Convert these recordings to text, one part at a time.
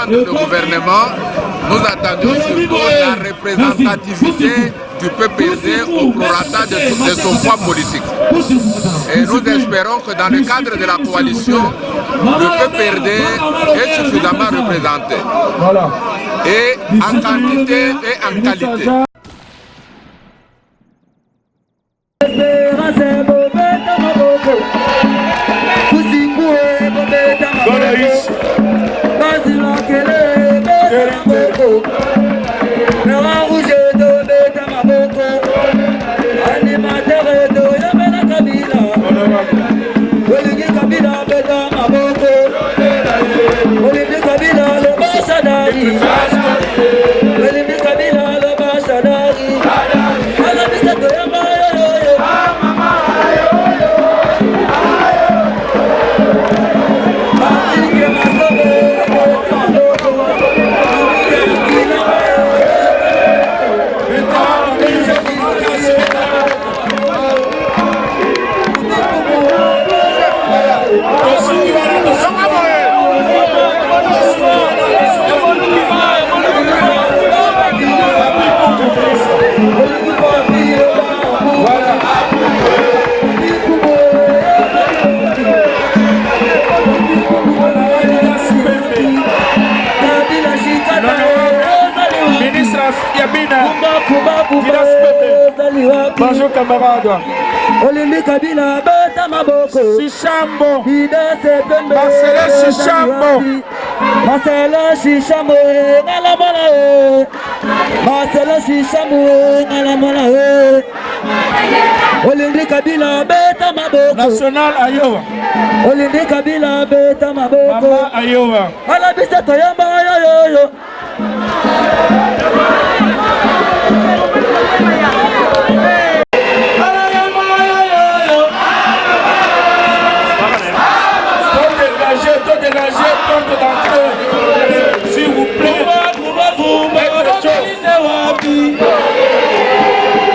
Le gouvernement, nous attendons surtout la représentativité du PPRD au prorata de son poids politique. Et nous espérons que dans le cadre de la coalition, le PPRD est suffisamment représenté. Et en quantité et en qualité. Bonjour camarades. Olimbi Kabila beta maboko. Sichambo. Marcelo Sichambo. Marcelo Sichambo ngalamala. Marcelo Sichambo ngalamala. Olimbi Kabila beta maboko. National Iowa. Olimbi Kabila beta maboko. Mama Iowa. Ala bisa toyamba yo. S'il vous plaît,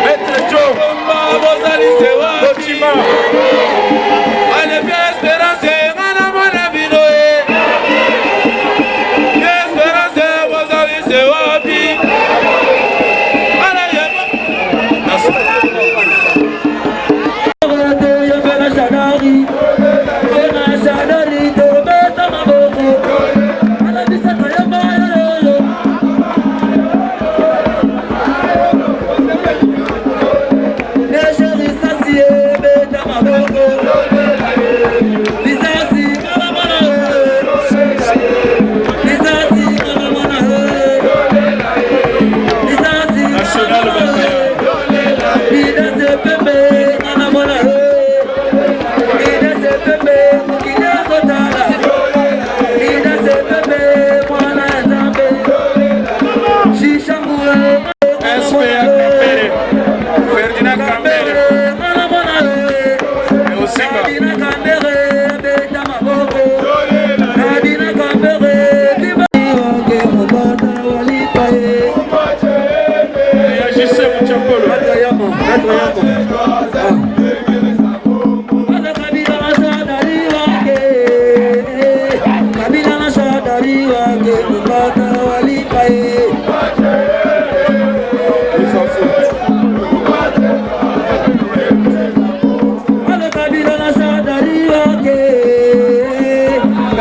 Maître Joe,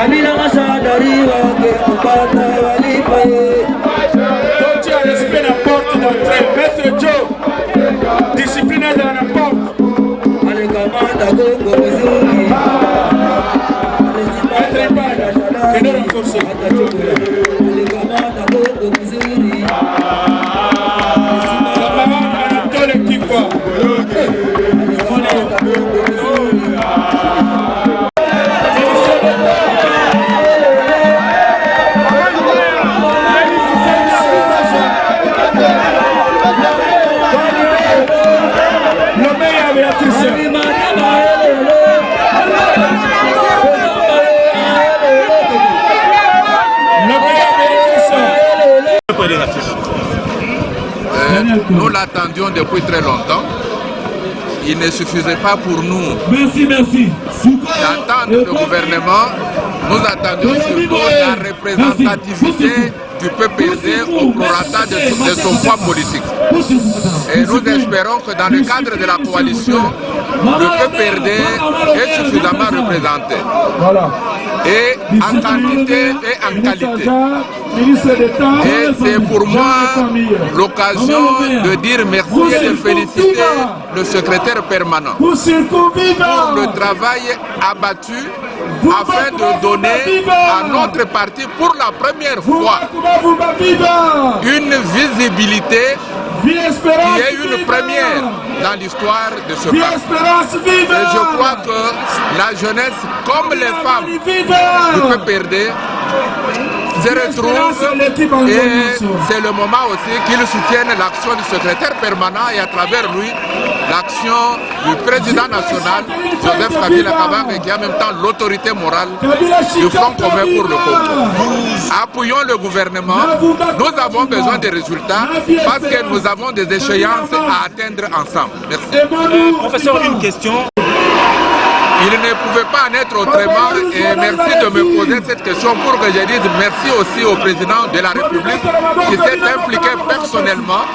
Kabila Mashadari wake kupata walipaye la porte d'entrée. Maître Joe, disciplinaire dans la porte. Maître Ipada, que nous renforçons. Camarade Anatole Kikwa. Nous l'attendions depuis très longtemps. Il ne suffisait pas pour nous d'attendre le gouvernement. Nous attendions surtout la représentativité du PPRD au prorata de son poids politique. Et nous espérons que dans le cadre de la coalition, le PPRD est suffisamment représenté. Et en quantité et en qualité. Et c'est pour moi l'occasion de dire merci et de féliciter le secrétaire permanent pour le travail abattu afin de donner à notre parti pour la première fois une visibilité qui est une première dans l'histoire de ce parti. Et je crois que la jeunesse, comme les femmes du PPRD, se retrouvent et c'est le moment aussi qu'ils soutiennent l'action du secrétaire permanent et à travers lui l'action du président national Joseph Kabila Kabange qui est en même temps l'autorité morale du Front commun pour le Congo. Appuyons le gouvernement, nous avons besoin de résultats parce que nous avons des échéances à atteindre ensemble. Merci. Professeur, une question. Il ne pouvait pas en être autrement et merci de me poser cette question pour que je dise merci aussi au président de la République qui s'est impliqué personnellement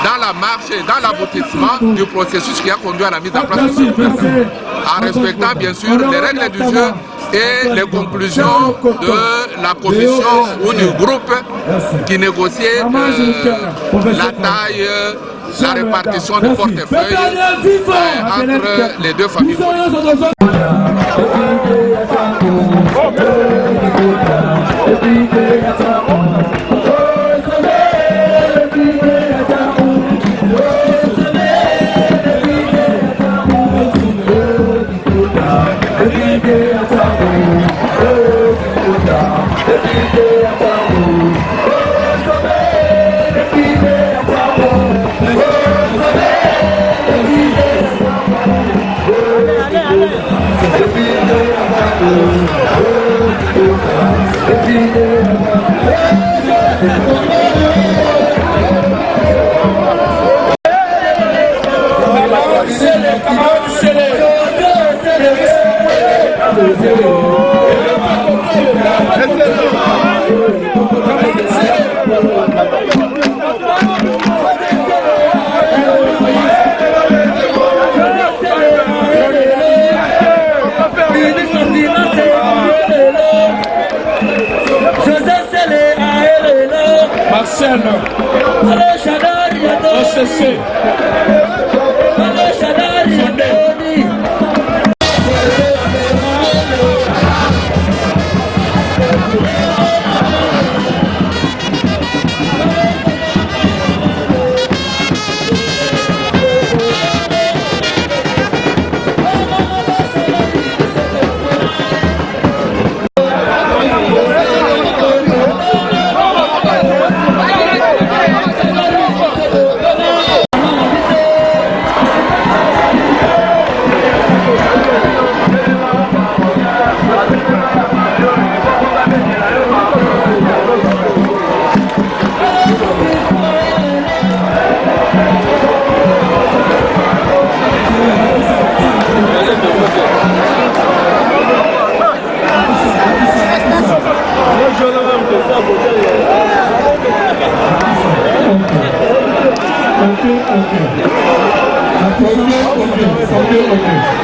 dans la marche et dans l'aboutissement du processus qui a conduit à la mise en place de ce gouvernement, en respectant bien sûr les règles du jeu et les conclusions de la commission ou du groupe qui négociait la taille, la répartition des portefeuilles entre les deux familles. Marcel, OCC. Okay.